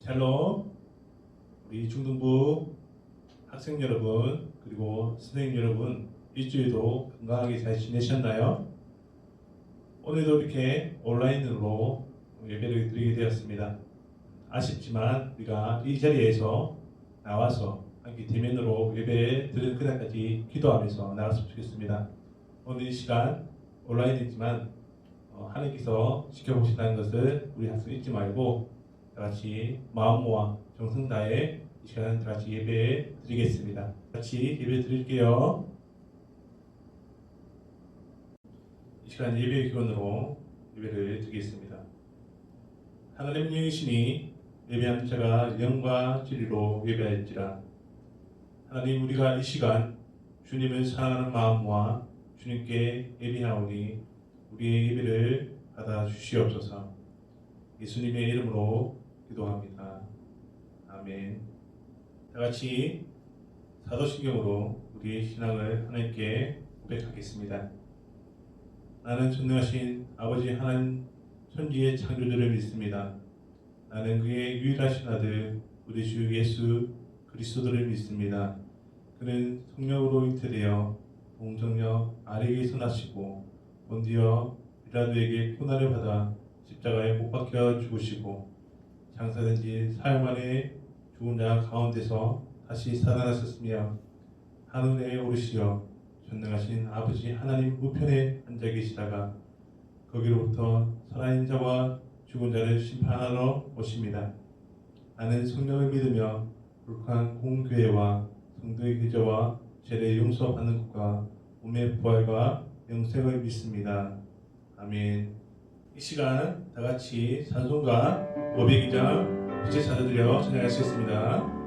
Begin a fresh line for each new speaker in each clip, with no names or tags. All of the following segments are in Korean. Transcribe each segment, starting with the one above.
샬롬, 우리 중등부 학생 여러분, 그리고 선생님 여러분, 일주일도 건강하게 잘 지내셨나요? 오늘도 이렇게 온라인으로 예배를 드리게 되었습니다. 아쉽지만 우리가 이 자리에서 나와서 함께 대면으로 예배 드리는 그날까지 기도하면서 나갔으면 좋겠습니다. 오늘 이 시간 온라인이지만 하나님께서 지켜보신다는 것을 우리 학생 잊지 말고 다같이 마음 모아 정성 다해 이 시간 다같이 예배 드리겠습니다. 같이 예배 드릴게요. 이 시간 예배 기원으로 예배를 드리겠습니다. 하나님 영이시니 예배하는 자가 영과 진리로 예배할지라. 하나님, 우리가 이 시간 주님을 사랑하는 마음과 주님께 예배하오니 우리의 예배를 받아 주시옵소서. 예수님의 이름으로 기도합니다. 아멘. 다같이 사도신경으로 우리의 신앙을 하나님께 고백하겠습니다. 나는 전능하신 아버지 하나님 천지의 창조주를 믿습니다. 나는 그의 유일하신 아들 우리 주 예수 그리스도를 믿습니다. 그는 성령으로 잉태되어 동정녀 아래에서 나시고 본디어 빌라도에게 고난을 받아 십자가에 못 박혀 죽으시고 장사된 지 사흘 만에 죽은 자 가운데서 다시 살아나셨으며 하늘에 오르시어 전능하신 아버지 하나님 우편에 앉아 계시다가 거기로부터 살아있는 자와 죽은 자를 심판하러 오십니다. 나는 성령을 믿으며 거룩한 공교회와 성도의 교제와 죄를 용서받는 것과 몸의 부활과 영생을 믿습니다. 아멘. 이 시간 다같이 찬송가 502장 빛의 찾아드려 찬양할 수 있습니다.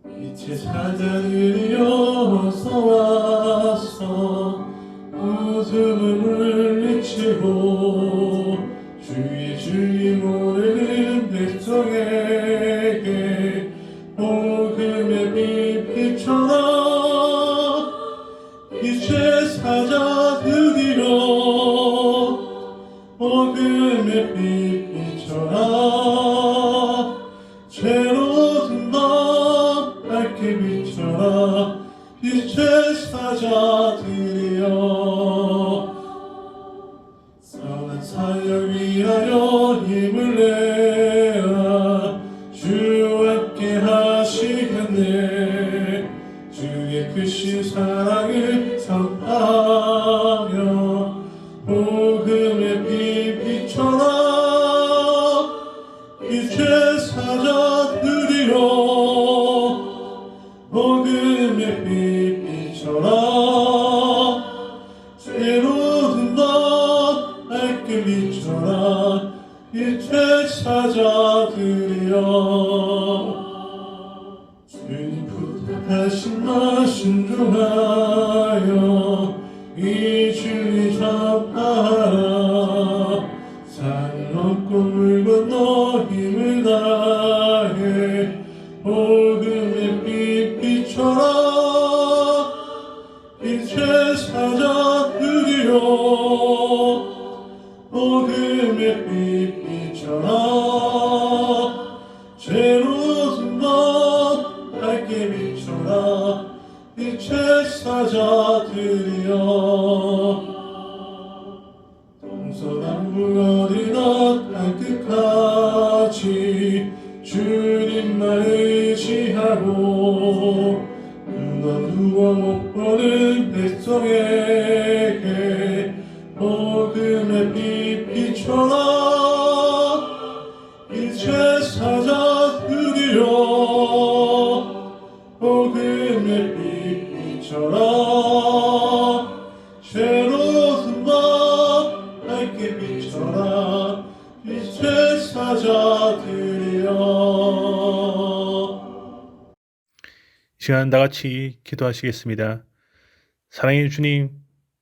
빛의 찾아드려 어서 와서 어둠을 물리치고 주의 주의 모르는 백성에게 복음의 빛 비춰라. 빛의 사자 드디어 복음의 빛 비춰라. 죄로 든 밤 밝게 비춰라. 빛의 사자들이여 선한 사역 위하여 힘을 내라. 주 함께 하시겠네. 주의 크신 사랑을 선포하며 복음의 빛 비춰라. 빛의 사자들이여 복음의 빛 비춰라. 죄로 든 밤 밝게 비춰라. 빛의 사자들이여 주님 부탁하신 나 순종하여 이 주님 전파하라. 산 넘고 물 건너 힘을 다해 복음의 빛 비춰라. 빛의 사자들이여 복음의 빛 비춰라. 죄로 든 밤 밝게 비춰라. 빛의 사자들이여 동서남북 어디나 땅끝까지 주님만 의지하고 눈 누워 못 보는 백성에게 복음의 빛 비춰라. 빛의 사자들이여 복음의 빛 비춰라. 죄로 든 밤 밝게 비춰라. 빛의 사자들이여
이 시간 다같이 기도하시겠습니다. 사랑의 주님,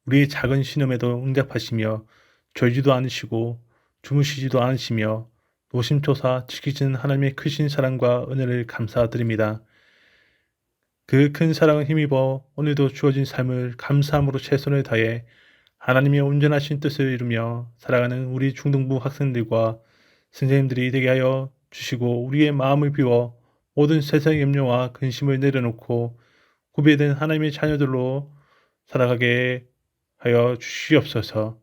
우리의 작은 신음에도 응답하시며 졸지도 않으시고 주무시지도 않으시며 노심초사 지키시는 하나님의 크신 사랑과 은혜를 감사드립니다. 그 큰 사랑을 힘입어 오늘도 주어진 삶을 감사함으로 최선을 다해 하나님의 온전하신 뜻을 이루며 살아가는 우리 중등부 학생들과 선생님들이 되게 하여 주시고 우리의 마음을 비워 모든 세상의 염려와 근심을 내려놓고 구별된 하나님의 자녀들로 살아가게 하여 주시옵소서.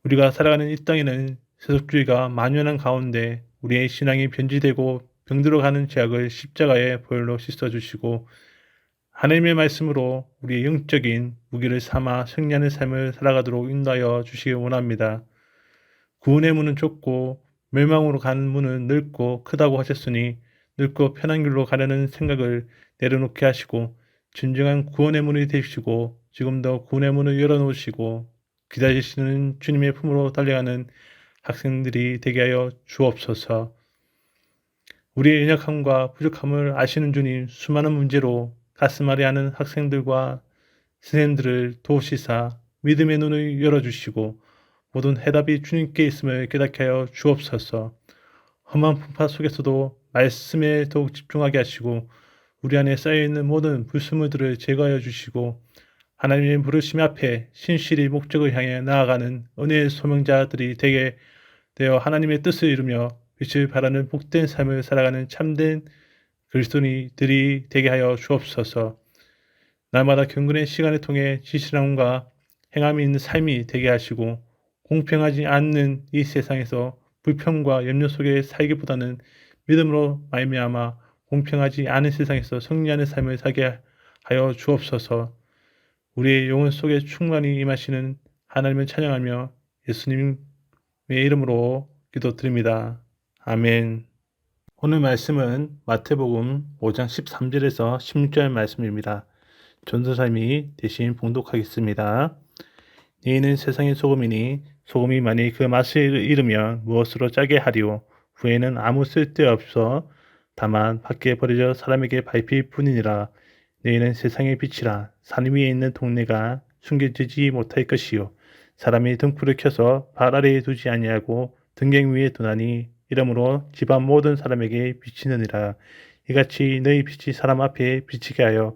우리가 살아가는 이 땅에는 세속주의가 만연한 가운데 우리의 신앙이 변질되고 병들어가는 죄악을 십자가에 보혈로 씻어주시고 하나님의 말씀으로 우리의 영적인 무기를 삼아 승리하는 삶을 살아가도록 인도하여 주시기 원합니다. 구원의 문은 좁고 멸망으로 가는 문은 넓고 크다고 하셨으니 넓고 편한 길로 가려는 생각을 내려놓게 하시고 진정한 구원의 문이 되시고 지금도 구원의 문을 열어놓으시고 기다리시는 주님의 품으로 달려가는 학생들이 되게 하여 주옵소서. 우리의 연약함과 부족함을 아시는 주님, 수많은 문제로 가슴앓이하는 학생들과 선생님들을 도우시사 믿음의 눈을 열어주시고 모든 해답이 주님께 있음을 깨닫게 하여 주옵소서. 험한 풍파 속에서도 말씀에 더욱 집중하게 하시고 우리 안에 쌓여있는 모든 불순물들을 제거하여 주시고 하나님의 부르심 앞에 신실히 목적을 향해 나아가는 은혜의 소명자들이 되게 되어 하나님의 뜻을 이루며 빛을 발하는 복된 삶을 살아가는 참된 그리스도인들이 되게 하여 주옵소서. 날마다 경건의 시간을 통해 지신함과 행함이 있는 삶이 되게 하시고 공평하지 않는 이 세상에서 불평과 염려 속에 살기보다는 믿음으로 말미암아 공평하지 않은 세상에서 승리하는 삶을 살게 하여 주옵소서. 우리의 영혼 속에 충만히 임하시는 하나님을 찬양하며 예수님의 이름으로 기도드립니다. 아멘. 오늘 말씀은 마태복음 5장 13절에서 16절 말씀입니다. 전도사님이 대신 봉독하겠습니다. 너희는 세상의 소금이니 소금이 만일 그 맛을 잃으면 무엇으로 짜게 하리오. 후에는 아무 쓸데없어 다만 밖에 버려져 사람에게 밟힐 뿐이니라. 너희는 세상의 빛이라. 산 위에 있는 동네가 숨겨지지 못할 것이요 사람이 등불을 켜서 발 아래에 두지 아니하고 등경 위에 두나니 이러므로 집안 모든 사람에게 비치느니라. 이같이 너희 빛이 사람 앞에 비치게 하여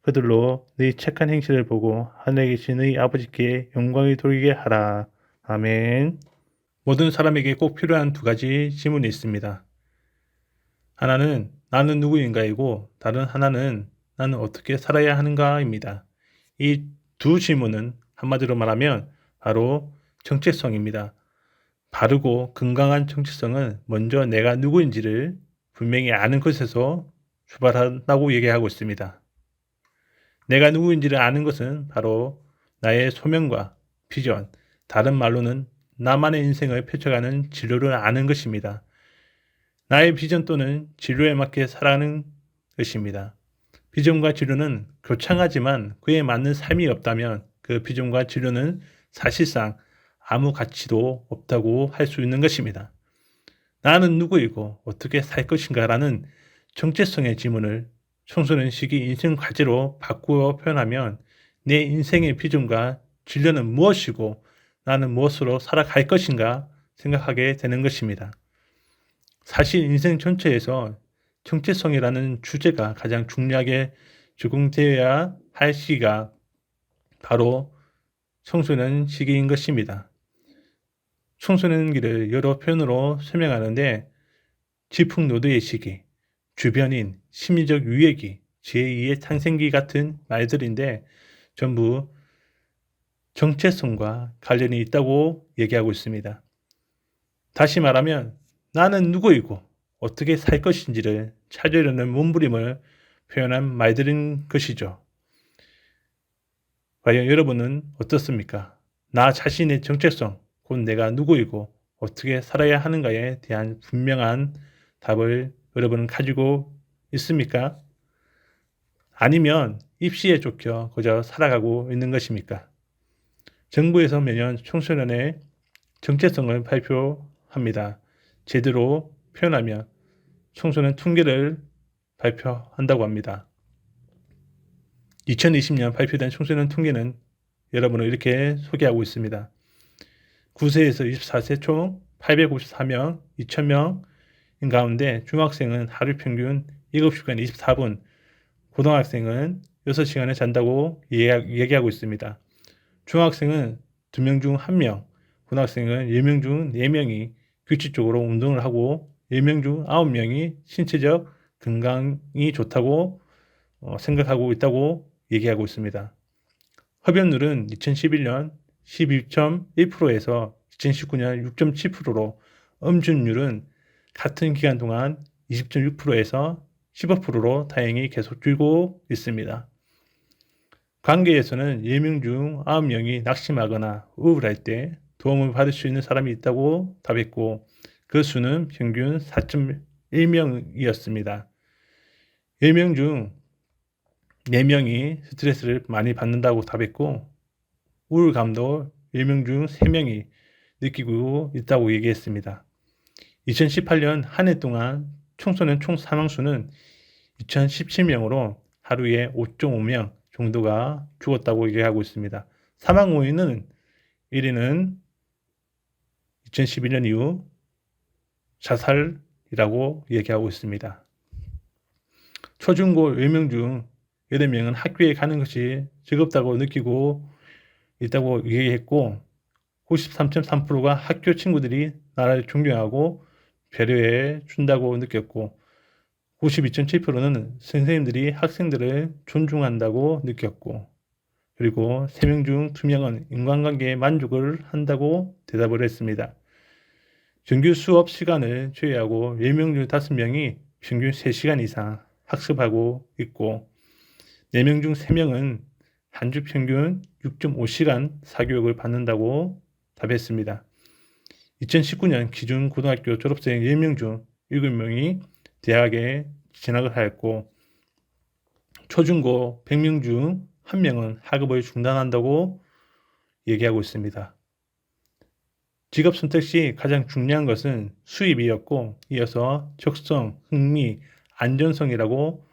그들로 너희 착한 행실을 보고 하늘에 계신 너희 아버지께 영광이 돌리게 하라. 아멘. 모든 사람에게 꼭 필요한 두 가지 질문이 있습니다. 하나는 나는 누구인가이고 다른 하나는 나는 어떻게 살아야 하는가입니다. 이 두 질문은 한마디로 말하면 바로 정체성입니다. 바르고 건강한 정체성은 먼저 내가 누구인지를 분명히 아는 것에서 출발한다고 얘기하고 있습니다. 내가 누구인지를 아는 것은 바로 나의 소명과 비전, 다른 말로는 나만의 인생을 펼쳐가는 진로를 아는 것입니다. 나의 비전 또는 진로에 맞게 살아가는 것입니다. 비전과 진로는 교창하지만 그에 맞는 삶이 없다면 그 비전과 진로는 사실상 아무 가치도 없다고 할 수 있는 것입니다. 나는 누구이고 어떻게 살 것인가라는 정체성의 질문을 청소년 시기 인생 과제로 바꾸어 표현하면 내 인생의 비전과 진로는 무엇이고 나는 무엇으로 살아갈 것인가 생각하게 되는 것입니다. 사실 인생 전체에서 정체성이라는 주제가 가장 중요하게 적용되어야 할 시기가 바로 청소년 시기인 것입니다. 청소년기를 여러 표현으로 설명하는데 질풍노도의 시기, 주변인, 심리적 유예기, 제2의 탄생기 같은 말들인데 전부 정체성과 관련이 있다고 얘기하고 있습니다. 다시 말하면 나는 누구이고 어떻게 살 것인지를 찾으려는 몸부림을 표현한 말들인 것이죠. 과연 여러분은 어떻습니까? 나 자신의 정체성, 곧 내가 누구이고 어떻게 살아야 하는가에 대한 분명한 답을 여러분은 가지고 있습니까? 아니면 입시에 쫓겨 그저 살아가고 있는 것입니까? 정부에서 매년 청소년의 정체성을 발표합니다. 제대로 표현하면 청소년 통계를 발표한다고 합니다. 2020년 발표된 청소년 통계는 여러분을 이렇게 소개하고 있습니다. 9세에서 24세 총 854명, 2,000명인 가운데 중학생은 하루 평균 7시간 24분, 고등학생은 6시간을 잔다고 얘기하고 있습니다. 중학생은 2명 중 1명, 고등학생은 10명 중 4명이 규칙적으로 운동을 하고 10명 중 9명이 신체적 건강이 좋다고 생각하고 있다고 얘기하고 있습니다. 흡연율은 2011년 12.1%에서 2019년 6.7%로 음주율은 같은 기간 동안 20.6%에서 15%로 다행히 계속 줄고 있습니다. 관계에서는 10명 중 9명이 낙심하거나 우울할 때 도움을 받을 수 있는 사람이 있다고 답했고 그 수는 평균 4.1명이었습니다. 10명 중 4명이 스트레스를 많이 받는다고 답했고 우울감도 10명 중 3명이 느끼고 있다고 얘기했습니다. 2018년 한 해 동안 청소년 총 사망수는 2017명으로 하루에 5.5명 정도가 죽었다고 얘기하고 있습니다. 사망 원인은 1위는 2012년 이후 자살이라고 얘기하고 있습니다. 초중고 10명 중 8명은 학교에 가는 것이 즐겁다고 느끼고 있다고 얘기했고 93.3%가 학교 친구들이 나를 존경하고 배려해 준다고 느꼈고 92.7%는 선생님들이 학생들을 존중한다고 느꼈고 그리고 3명 중 2명은 인간관계에 만족을 한다고 대답을 했습니다. 정규 수업 시간을 제외하고 10명 중 5명이 평균 3시간 이상 학습하고 있고 4명 중 3명은 한 주 평균 6.5시간 사교육을 받는다고 답했습니다. 2019년 기준 고등학교 졸업생 10명 중 7명이 대학에 진학을 하였고 초중고 100명 중 1명은 학업을 중단한다고 얘기하고 있습니다. 직업 선택 시 가장 중요한 것은 수입이었고 이어서 적성, 흥미, 안전성이라고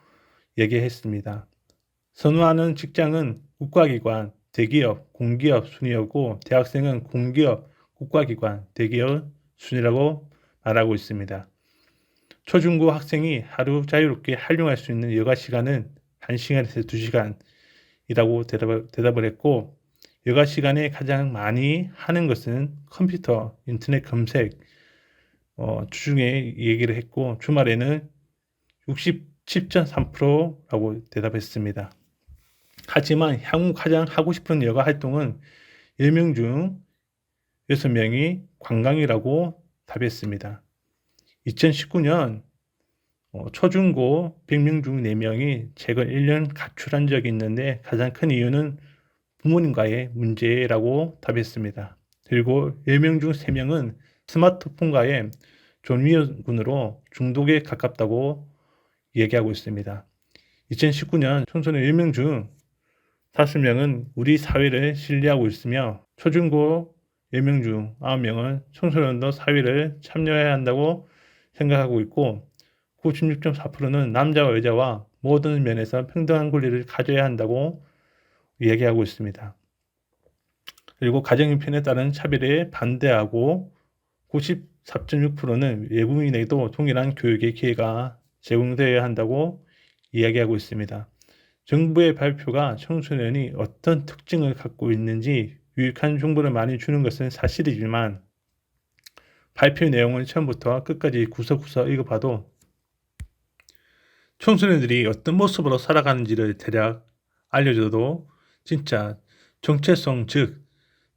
얘기했습니다. 선호하는 직장은 국가기관, 대기업, 공기업 순이었고 대학생은 공기업, 국가기관, 대기업 순이라고 말하고 있습니다. 초중고 학생이 하루 자유롭게 활용할 수 있는 여가 시간은 1시간에서 2시간이라고 대답을 했고 여가 시간에 가장 많이 하는 것은 컴퓨터, 인터넷 검색 주중에 얘기를 했고 주말에는 67.3%라고 대답했습니다. 하지만 향후 가장 하고 싶은 여가 활동은 10명 중 6명이 관광이라고 답했습니다. 2019년 초중고 100명 중 4명이 최근 1년 가출한 적이 있는데 가장 큰 이유는 부모님과의 문제라고 답했습니다. 그리고 10명 중 3명은 스마트폰과의 존위험군으로 중독에 가깝다고 얘기하고 있습니다. 2019년 청소년 1명 중 5명은 우리 사회를 신뢰하고 있으며 초중고 10명 중 9명은 청소년도 사회를 참여해야 한다고 생각하고 있고 96.4%는 남자와 여자와 모든 면에서 평등한 권리를 가져야 한다고 얘기하고 있습니다. 그리고 가정형편에 따른 차별에 반대하고 94.6%는 외국인에게도 동일한 교육의 기회가 제공되어야 한다고 이야기하고 있습니다. 정부의 발표가 청소년이 어떤 특징을 갖고 있는지 유익한 정보를 많이 주는 것은 사실이지만 발표 내용을 처음부터 끝까지 구석구석 읽어봐도 청소년들이 어떤 모습으로 살아가는지를 대략 알려줘도 진짜 정체성 즉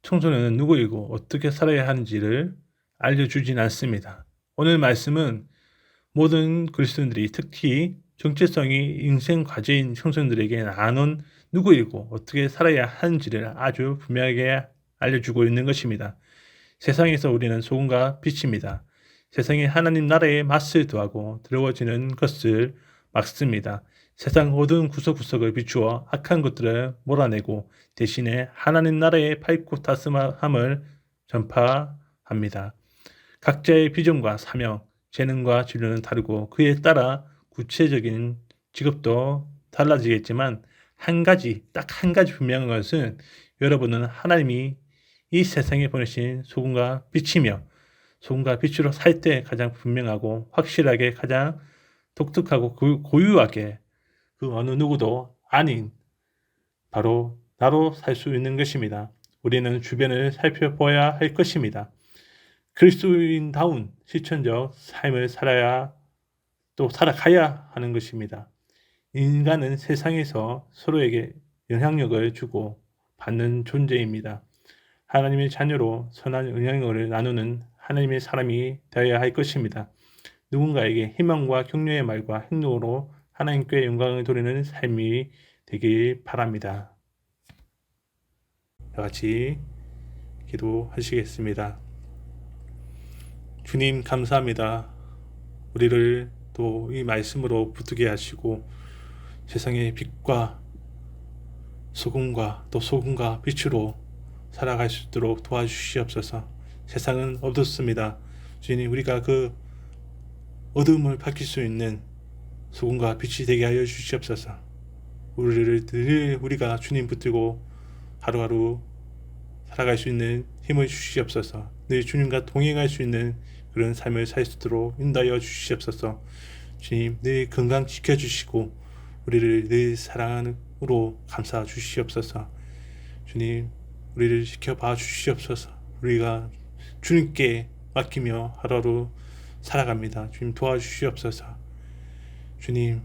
청소년은 누구이고 어떻게 살아야 하는지를 알려주진 않습니다. 오늘 말씀은 모든 그리스도인들이 특히 정체성이 인생 과제인 청소년들에게 나는 누구이고 어떻게 살아야 하는지를 아주 분명하게 알려주고 있는 것입니다. 세상에서 우리는 소금과 빛입니다. 세상에 하나님 나라에 맛을 더하고 더러워지는 것을 막습니다. 세상 어두운 구석구석을 비추어 악한 것들을 몰아내고 대신에 하나님 나라의 밝고 따스함을 전파합니다. 각자의 비전과 사명, 재능과 진로는 다르고 그에 따라 구체적인 직업도 달라지겠지만 딱 한 가지 분명한 것은 여러분은 하나님이 이 세상에 보내신 소금과 빛이며 소금과 빛으로 살 때 가장 분명하고 확실하게 가장 독특하고 고유하게 그 어느 누구도 아닌 바로 나로 살 수 있는 것입니다. 우리는 주변을 살펴보아야 할 것입니다. 그리스도인다운 실천적 삶을 살아야 또 살아가야 하는 것입니다. 인간은 세상에서 서로에게 영향력을 주고 받는 존재입니다. 하나님의 자녀로 선한 영향력을 나누는 하나님의 사람이 되어야 할 것입니다. 누군가에게 희망과 격려의 말과 행동으로 하나님께 영광을 돌리는 삶이 되길 바랍니다. 다 같이 기도하시겠습니다. 주님 감사합니다. 우리를 또 이 말씀으로 붙들게 하시고 세상의 빛과 소금과 또 소금과 빛으로 살아갈 수 있도록 도와주시옵소서. 세상은 어둡습니다. 주님, 우리가 그 어둠을 밝힐 수 있는 소금과 빛이 되게 하여 주시옵소서. 우리를 늘 우리가 주님 붙들고 하루하루 살아갈 수 있는 힘을 주시옵소서. 늘 주님과 동행할 수 있는 그런 삶을 살 수 있도록 인도하여 주시옵소서. 주님, 늘 건강 지켜주시고 우리를 늘 사랑으로 감싸 주시옵소서. 주님, 우리를 지켜봐 주시옵소서. 우리가 주님께 맡기며 하루하루 살아갑니다. 주님 도와주시옵소서. 주님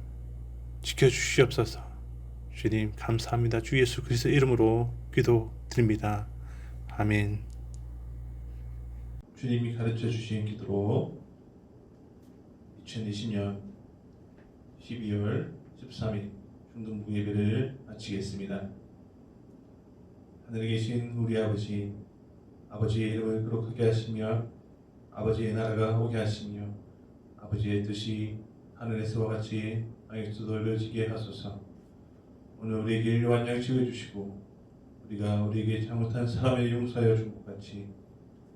지켜주시옵소서. 주님 감사합니다. 주 예수 그리스도 이름으로 기도드립니다. 아멘.
주님이 가르쳐 주신 기도로 2020년 12월 13일 중등부 예배를 마치겠습니다. 하늘에 계신 우리 아버지, 아버지의 이름을 거룩하게 하시며 아버지의 나라가 오게 하시며 아버지의 뜻이 하늘에서와 같이 땅에서도 이루어지게 하소서. 오늘 우리에게 일용할 양식을 주시고 우리가 우리에게 잘못한 사람을 용서하여 준 것 같이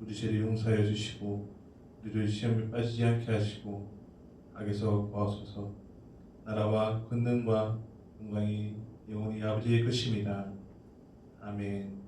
우리 죄를 용서하여 주시고 우리를 시험에 빠지지 않게 하시고 악에서 구하소서. 나라와 권능과 영광이 영원히 아버지의 것입니다. 아멘.